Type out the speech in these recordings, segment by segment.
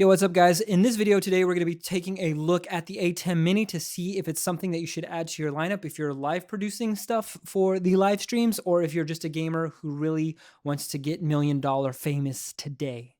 Yo, what's up guys? In this video today, we're going to be taking a look at the ATEM Mini to see if it's something that you should add to your lineup if you're live producing stuff for the live streams, or if you're just a gamer who really wants to get $1 million famous today.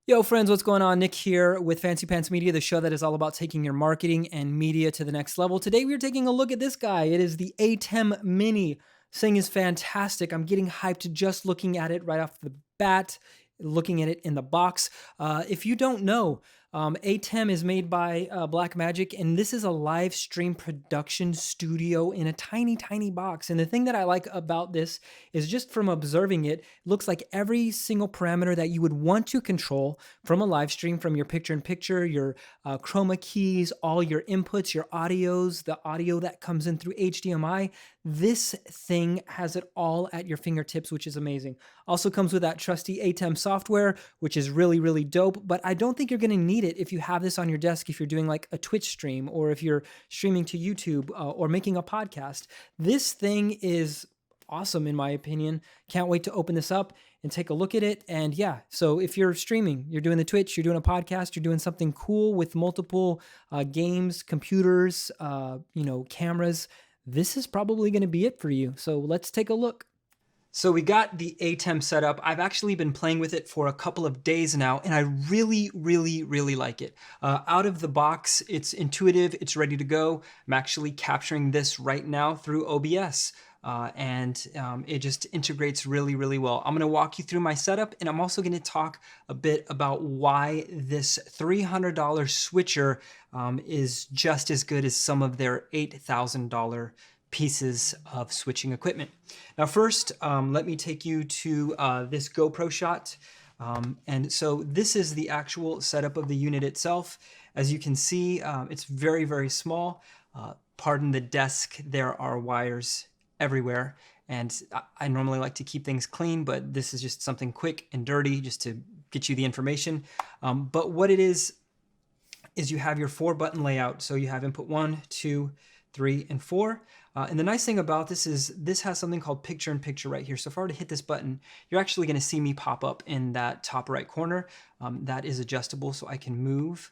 Yo friends, what's going on? Nick here with Fancy Pants Media, the show that is all about taking your marketing and media to the next level. Today we're taking a look at this guy. It is the ATEM Mini. This thing is fantastic. I'm getting hyped just looking at it right off the bat, looking at it in the box. If you don't know, ATEM is made by Blackmagic, and this is a live stream production studio in a tiny, tiny box. And the thing that I like about this is just from observing it, it looks like every single parameter that you would want to control from a live stream, from your picture-in-picture, your chroma keys, all your inputs, your audios, the audio that comes in through HDMI. This thing has it all at your fingertips, which is amazing. Also comes with that trusty ATEM software, which is really, really dope, but I don't think you're going to need it if you have this on your desk, if you're doing like a Twitch stream, or if you're streaming to YouTube or making a podcast. This thing is awesome in my opinion. Can't wait to open this up and take a look at it. And yeah, so if you're streaming, you're doing the Twitch, you're doing a podcast, you're doing something cool with multiple games, computers, cameras, this is probably going to be it for you. So let's take a look. So we got the ATEM set up. I've actually been playing with it for a couple of days now, and I really, really, really like it. Out of the box, it's intuitive, it's ready to go. I'm actually capturing this right now through OBS. It just integrates really, really well. I'm gonna walk you through my setup, and I'm also gonna talk a bit about why this $300 switcher is just as good as some of their $8,000 pieces of switching equipment. Now first, let me take you to this GoPro shot. And so this is the actual setup of the unit itself. As you can see, it's very, very small. Pardon the desk, there are wires everywhere. And I normally like to keep things clean, but this is just something quick and dirty just to get you the information. But what it is you have your 4-button layout. So you have input 1, 2, 3, and 4. And the nice thing about this is this has something called picture-in-picture right here. So if I were to hit this button, you're actually going to see me pop up in that top right corner. That is adjustable, so I can move.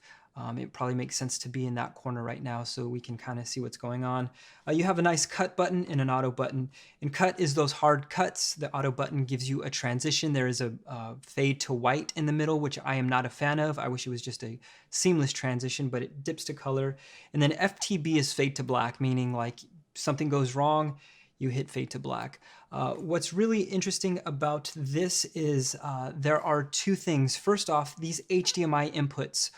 It probably makes sense to be in that corner right now so we can kind of see what's going on. You have a nice cut button and an auto button. And cut is those hard cuts. The auto button gives you a transition. There is a fade to white in the middle, which I am not a fan of. I wish it was just a seamless transition, but it dips to color. And then FTB is fade to black, meaning like something goes wrong, you hit fade to black. What's really interesting about this is there are two things. First off, these HDMI inputs.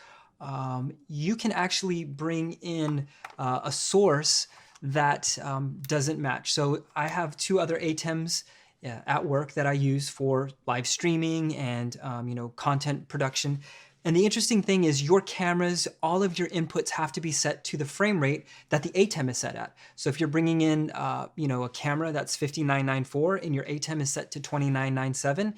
You can actually bring in a source that doesn't match. So I have 2 other ATEMs at work that I use for live streaming and content production. And the interesting thing is your cameras, all of your inputs have to be set to the frame rate that the ATEM is set at. So if you're bringing in, a camera that's 5994 and your ATEM is set to 2997,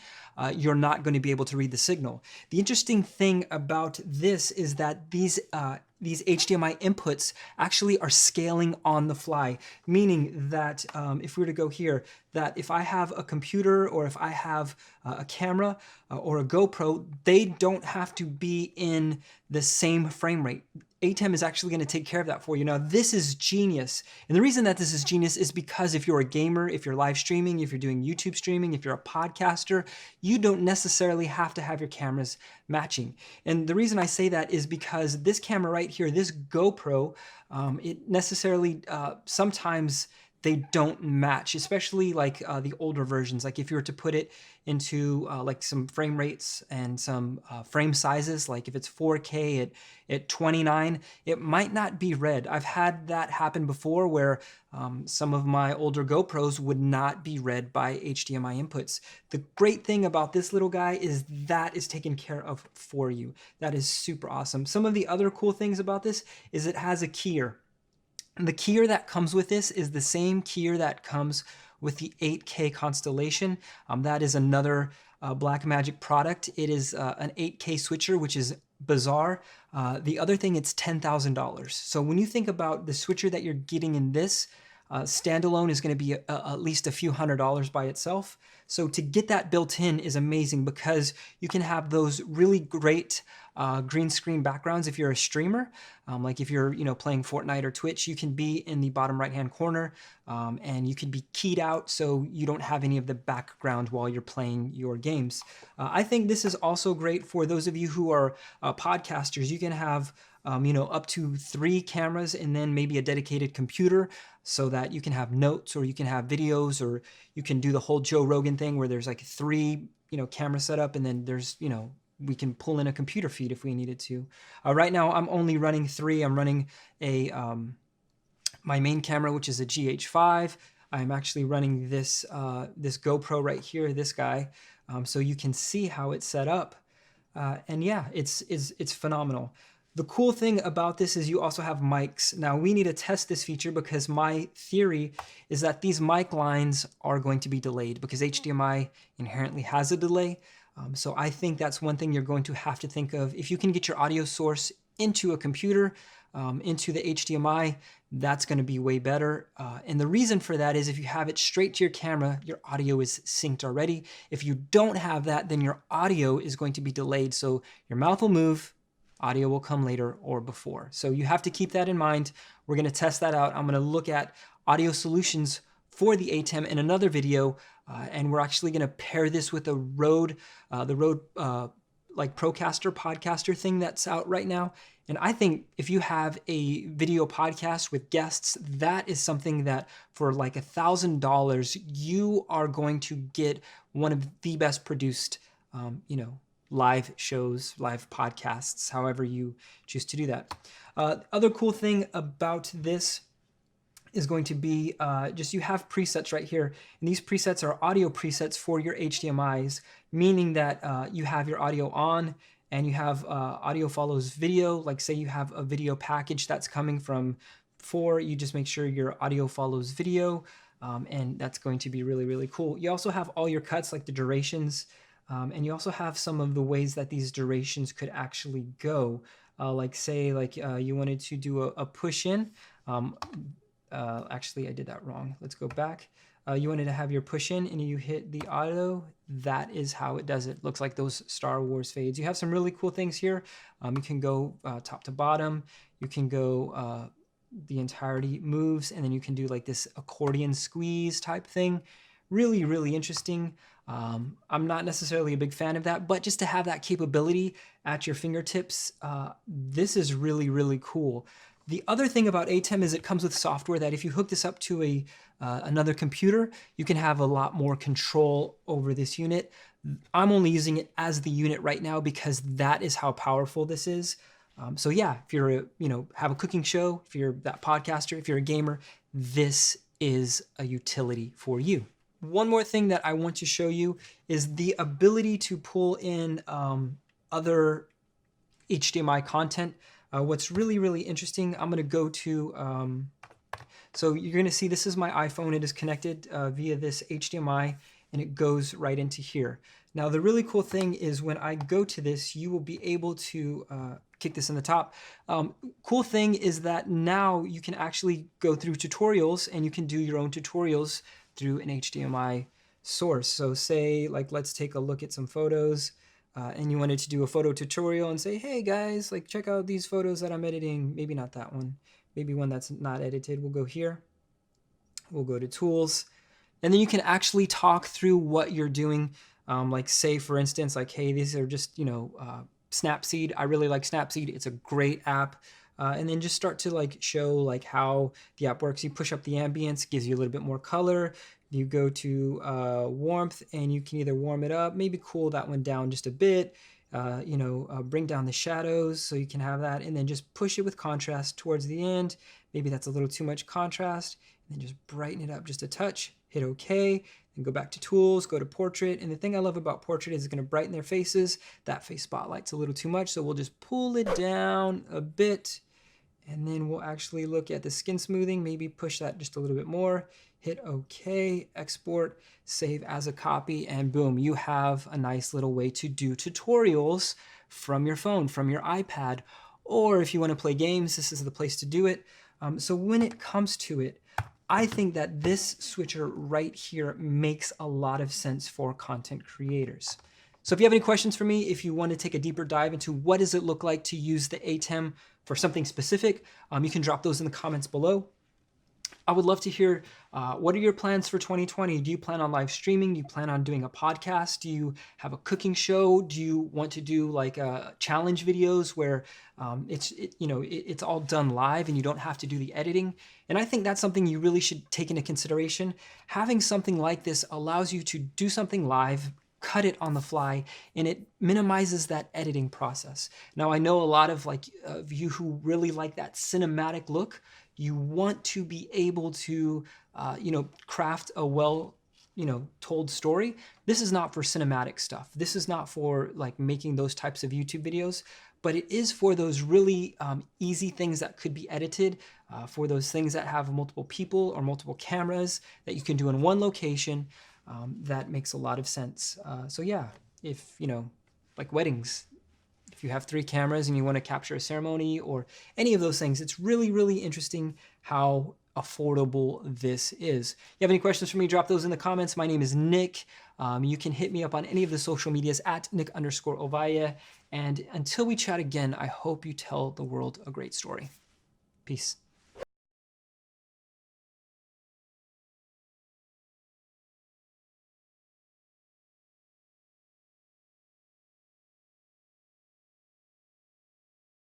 you're not going to be able to read the signal. The interesting thing about this is that these HDMI inputs actually are scaling on the fly, meaning that if we were to go here, that if I have a computer or if I have a camera or a GoPro, they don't have to be in the same frame rate. ATEM is actually going to take care of that for you. Now, this is genius. And the reason that this is genius is because if you're a gamer, if you're live streaming, if you're doing YouTube streaming, if you're a podcaster, you don't necessarily have to have your cameras matching. And the reason I say that is because this camera right here, this GoPro, it necessarily sometimes they don't match, especially like the older versions. Like if you were to put it into like some frame rates and some frame sizes, like if it's 4K at 29, it might not be read. I've had that happen before where some of my older GoPros would not be read by HDMI inputs. The great thing about this little guy is that is taken care of for you. That is super awesome. Some of the other cool things about this is it has a keyer. And the keyer that comes with this is the same keyer that comes with the 8K Constellation. That is another Blackmagic product. It is an 8K switcher, which is bizarre. The other thing, it's $10,000. So when you think about the switcher that you're getting in this, standalone is going to be at least a few $100s by itself. So to get that built in is amazing because you can have those really great green screen backgrounds if you're a streamer. Like if you're playing Fortnite or Twitch, you can be in the bottom right hand corner and you can be keyed out so you don't have any of the background while you're playing your games. I think this is also great for those of you who are podcasters. You can have up to 3 cameras and then maybe a dedicated computer so that you can have notes or you can have videos or you can do the whole Joe Rogan thing where there's like 3 camera setup and then there's we can pull in a computer feed if we needed to. Right now I'm only running 3. I'm running a my main camera, which is a GH5. I'm actually running this this GoPro right here, this guy, so you can see how it's set up. And yeah, it's phenomenal. The cool thing about this is you also have mics. Now we need to test this feature because my theory is that these mic lines are going to be delayed because HDMI inherently has a delay. So I think that's one thing you're going to have to think of. If you can get your audio source into a computer, into the HDMI, that's going to be way better. And the reason for that is if you have it straight to your camera, your audio is synced already. If you don't have that, then your audio is going to be delayed. So your mouth will move, audio will come later or before. So you have to keep that in mind. We're going to test that out. I'm going to look at audio solutions for the ATEM in another video, and we're actually going to pair this with a Rode, the Rode like Procaster podcaster thing that's out right now. And I think if you have a video podcast with guests, that is something that for like $1,000, you are going to get one of the best produced, live shows, live podcasts, however you choose to do that. Other cool thing about this is going to be just you have presets right here. And these presets are audio presets for your HDMIs, meaning that you have your audio on and you have audio follows video. Like say you have a video package that's coming from 4, you just make sure your audio follows video, and that's going to be really, really cool. You also have all your cuts, like the durations, and you also have some of the ways that these durations could actually go. Like say like you wanted to do a push in. Actually, I did that wrong. Let's go back. You wanted to have your push in and you hit the auto. That is how it does it. Looks like those Star Wars fades. You have some really cool things here. You can go top to bottom. You can go the entirety moves, and then you can do like this accordion squeeze type thing. Really, really interesting. I'm not necessarily a big fan of that, but just to have that capability at your fingertips, this is really, really cool. The other thing about ATEM is it comes with software that if you hook this up to another computer, you can have a lot more control over this unit. I'm only using it as the unit right now because that is how powerful this is. So yeah, if you're have a cooking show, if you're that podcaster, if you're a gamer, this is a utility for you. One more thing that I want to show you is the ability to pull in other HDMI content. What's really, really interesting, I'm going to go to, so you're going to see this is my iPhone. It is connected via this HDMI, and it goes right into here. Now, the really cool thing is when I go to this, you will be able to kick this in the top. Cool thing is that now you can actually go through tutorials, and you can do your own tutorials through an HDMI source. So say, like, let's take a look at some photos. And you wanted to do a photo tutorial and say, hey guys, like check out these photos that I'm editing. Maybe not that one, maybe one that's not edited. We'll go here, we'll go to tools, and then you can actually talk through what you're doing. Like say for instance, like, hey, these are just, Snapseed. I really like Snapseed. It's a great app. And then just start to like show like how the app works. You push up the ambience, gives you a little bit more color. You go to warmth, and you can either warm it up, maybe cool that one down just a bit, bring down the shadows so you can have that, and then just push it with contrast towards the end. Maybe that's a little too much contrast, and then just brighten it up just a touch, hit OK, and go back to tools, go to portrait. And the thing I love about portrait is it's going to brighten their faces. That face spotlight's a little too much, so we'll just pull it down a bit, and then we'll actually look at the skin smoothing, maybe push that just a little bit more. Hit OK, export, save as a copy, and boom, you have a nice little way to do tutorials from your phone, from your iPad, or if you want to play games, this is the place to do it. So when it comes to it, I think that this switcher right here makes a lot of sense for content creators. So if you have any questions for me, if you want to take a deeper dive into what does it look like to use the ATEM for something specific, you can drop those in the comments below. I would love to hear what are your plans for 2020? Do you plan on live streaming? Do you plan on doing a podcast? Do you have a cooking show? Do you want to do like challenge videos where it's all done live and you don't have to do the editing? And I think that's something you really should take into consideration. Having something like this allows you to do something live, cut it on the fly, and it minimizes that editing process. Now, I know a lot of you who really like that cinematic look. You want to be able to, craft a well, told story. This is not for cinematic stuff. This is not for like making those types of YouTube videos, but it is for those really easy things that could be edited, for those things that have multiple people or multiple cameras that you can do in one location. That makes a lot of sense. So yeah, if, like weddings, if you have 3 cameras and you want to capture a ceremony or any of those things, it's really, really interesting how affordable this is. If you have any questions for me, drop those in the comments. My name is Nick. You can hit me up on any of the social medias at Nick_Ovalle. And until we chat again, I hope you tell the world a great story. Peace.